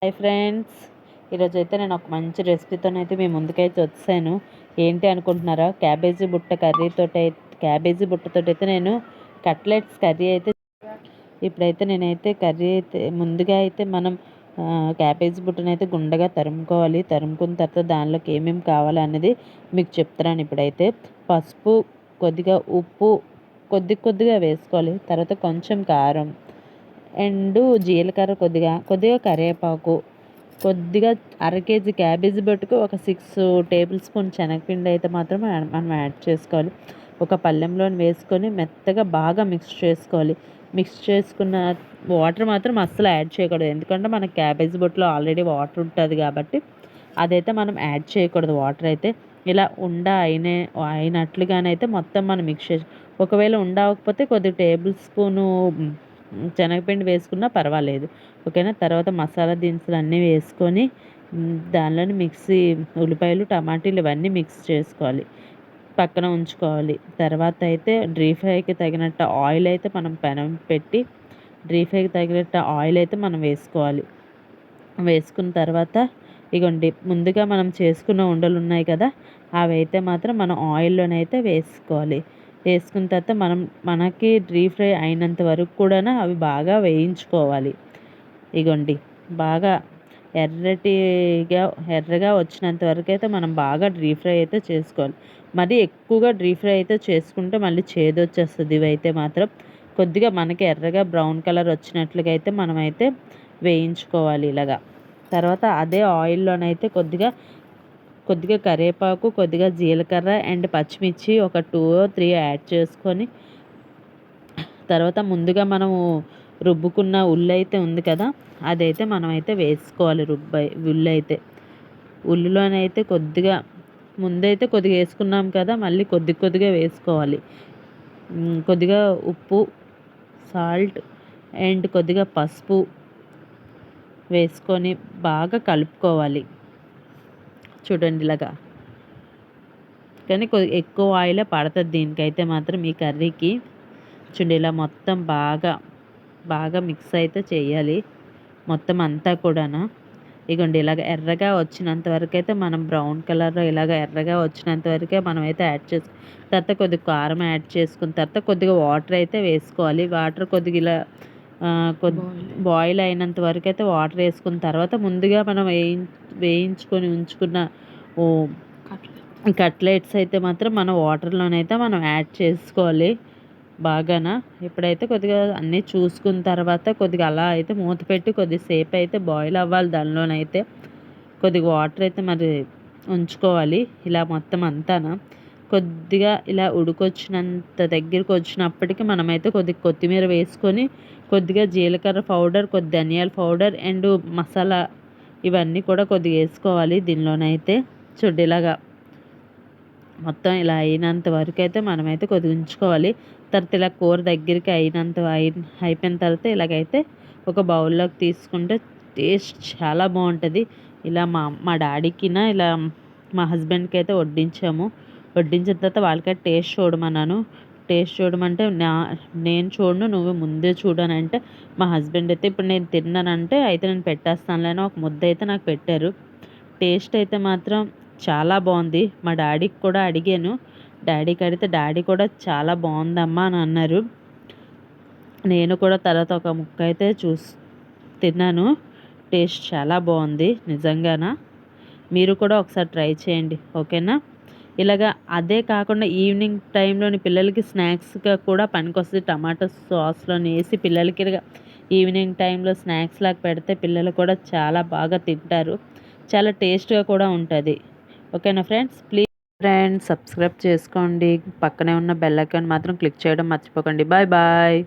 Hi friends, ఈరోజైతే నేను ఒక మంచి రెసిపీతోనైతే మీ ముందుకైతే వచ్చాను. ఏంటి అనుకుంటున్నారా? క్యాబేజీ బుట్టతోటి అయితే నేను కట్లెట్స్ కర్రీ అయితే ఇప్పుడైతే నేనైతే కర్రీ అయితే ముందుగా అయితే మనం క్యాబేజీ బుట్టనైతే గుండగా తరుముకోవాలి. తరుముకున్న తర్వాత దానిలోకి ఏమేమి కావాలి అనేది మీకు చెప్తున్నాను. ఇప్పుడైతే పసుపు, కొద్దిగా ఉప్పు కొద్దిగా వేసుకోవాలి. తర్వాత కొంచెం కారం అండ్ జీలకర్ర, కొద్దిగా కరివేపాకు, కొద్దిగా అర కేజీ క్యాబేజీ బట్టుకు ఒక 6 టేబుల్ స్పూన్ శనగపిండి అయితే మాత్రం మనం యాడ్ చేసుకోవాలి. ఒక పళ్ళెంలోని వేసుకొని మెత్తగా బాగా మిక్స్ చేసుకోవాలి. మిక్స్ చేసుకున్న వాటర్ మాత్రం అస్సలు యాడ్ చేయకూడదు. ఎందుకంటే మన క్యాబేజీ బొట్టులో ఆల్రెడీ వాటర్ ఉంటుంది కాబట్టి అదైతే మనం యాడ్ చేయకూడదు. వాటర్ అయితే ఇలా అయినట్లుగానైతే మొత్తం మనం మిక్స్ చేసి, ఒకవేళ అవ్వకపోతే కొద్ది టేబుల్ స్పూను శనగపిండి వేసుకున్నా పర్వాలేదు. ఓకేనా. తర్వాత మసాలా దినుసులు అన్నీ వేసుకొని దానిలోని ఉల్లిపాయలు, టమాటీలు ఇవన్నీ మిక్స్ చేసుకోవాలి, పక్కన ఉంచుకోవాలి. తర్వాత అయితే డీప్ ఫ్రైకి తగినట్టు ఆయిల్ అయితే మనం పెనం పెట్టి డీప్ ఫ్రైకి తగినట్టు ఆయిల్ అయితే మనం వేసుకోవాలి. వేసుకున్న తర్వాత ఇగోండి, ముందుగా మనం చేసుకున్న ఉండలు ఉన్నాయి కదా, అవి అయితే మాత్రం మనం ఆయిల్లోనైతే వేసుకోవాలి. వేసుకున్న తర్వాత మనకి డీప్ ఫ్రై అయినంత వరకు కూడా అవి బాగా వేయించుకోవాలి. ఇగోండి, బాగా ఎర్రగా వచ్చినంత వరకు అయితే మనం బాగా డీప్ ఫ్రై అయితే చేసుకోవాలి. మరీ ఎక్కువగా డీప్ ఫ్రై అయితే చేసుకుంటే మళ్ళీ చేదొచ్చేస్తుంది. ఇవైతే మాత్రం కొద్దిగా మనకి ఎర్రగా బ్రౌన్ కలర్ వచ్చినట్లుగా అయితే మనమైతే వేయించుకోవాలి ఇలాగా. తర్వాత అదే ఆయిల్లోనైతే కొద్దిగా కరివేపాకు, కొద్దిగా జీలకర్ర అండ్ పచ్చిమిర్చి ఒక 2 or 3 యాడ్ చేసుకొని, తర్వాత ముందుగా మనము రుబ్బుకున్న ఉల్లి అయితే ఉంది కదా, అదైతే మనమైతే వేసుకోవాలి. ఉల్లి ఉల్లిలోనైతే ముందైతే కొద్దిగా వేసుకున్నాం కదా, మళ్ళీ కొద్దిగా వేసుకోవాలి. కొద్దిగా ఉప్పు, సాల్ట్ అండ్ కొద్దిగా పసుపు వేసుకొని బాగా కలుపుకోవాలి. చూడండి ఇలాగా. కానీ ఎక్కువ ఆయిలే పడుతుంది దీనికైతే మాత్రం, ఈ కర్రీకి. చూడండి, ఇలా మొత్తం బాగా మిక్స్ అయితే చేయాలి మొత్తం అంతా కూడాను. ఇగోండి, ఇలాగ ఎర్రగా వచ్చినంత వరకు అయితే మనం బ్రౌన్ కలర్లో ఇలాగ ఎర్రగా వచ్చినంత వరకే మనమైతే యాడ్ తర్వాత కొద్దిగా కారం యాడ్ చేసుకున్న తర్వాత కొద్దిగా వాటర్ అయితే వేసుకోవాలి. వాటర్ కొద్దిగా ఇలా బాయిల్ అయినంత వరకు అయితే వాటర్ వేసుకున్న తర్వాత ముందుగా మనం వేయించుకొని ఉంచుకున్న కట్లెట్స్ అయితే మాత్రం మన వాటర్లోనైతే మనం యాడ్ చేసుకోవాలి బాగాన. ఇప్పుడైతే కొద్దిగా అన్నీ చూసుకున్న తర్వాత కొద్దిగా అలా అయితే మూత పెట్టి కొద్దిసేపు అయితే బాయిల్ అవ్వాలి. దానిలోనైతే కొద్దిగా వాటర్ అయితే మరి ఉంచుకోవాలి. ఇలా మొత్తం అంతానా కొద్దిగా ఇలా ఉడికొచ్చినంత దగ్గరికి వచ్చినప్పటికి మనమైతే కొద్దిగా కొత్తిమీర వేసుకొని, కొద్దిగా జీలకర్ర పౌడర్, కొద్ది ధనియాల పౌడర్ అండ్ మసాలా ఇవన్నీ కూడా కొద్దిగా వేసుకోవాలి దీనిలోనైతే. చూడండి, ఇలాగా మొత్తం ఇలా అయినంత వరకు అయితే మనమైతే కొద్దిగా ఉంచుకోవాలి. తర్వాత ఇలా కూర దగ్గరికి అయిపోయిన తర్వాత ఇలాగైతే ఒక బౌల్లోకి తీసుకుంటే టేస్ట్ చాలా బాగుంటుంది. ఇలా మా డాడీకినా ఇలా మా హస్బెండ్కి అయితే వడ్డించాము. వడ్డించిన తర్వాత వాళ్ళకైతే టేస్ట్ చూడమంటే నేను చూడను, నువ్వు ముందే చూడనంటే మా హస్బెండ్ అయితే ఇప్పుడు నేను తిన్నానంటే అయితే నేను పెట్టేస్తానులేని ఒక ముద్ద అయితే నాకు పెట్టారు. టేస్ట్ అయితే మాత్రం చాలా బాగుంది. మా డాడీకి కూడా అడిగాను, డాడీకి అడిగితే డాడీ కూడా చాలా బాగుందమ్మా అని అన్నారు. నేను కూడా తర్వాత ఒక ముక్క అయితే తిన్నాను. టేస్ట్ చాలా బాగుంది నిజంగాన. మీరు కూడా ఒకసారి ట్రై చేయండి, ఓకేనా. ఇలాగా అదే కాకుండా ఈవినింగ్ టైంలోని పిల్లలకి స్నాక్స్గా కూడా పనికొస్తుంది. టమాటో సాస్లోని వేసి పిల్లలకి ఈవినింగ్ టైంలో స్నాక్స్ లాగా పెడితే పిల్లలు కూడా చాలా బాగా తింటారు. చాలా టేస్ట్గా కూడా ఉంటుంది. ఓకేనా ఫ్రెండ్స్. ప్లీజ్ సబ్స్క్రైబ్ చేసుకోండి. పక్కనే ఉన్న బెల్ ఐకాన్ మాత్రం క్లిక్ చేయడం మర్చిపోకండి. Bye bye.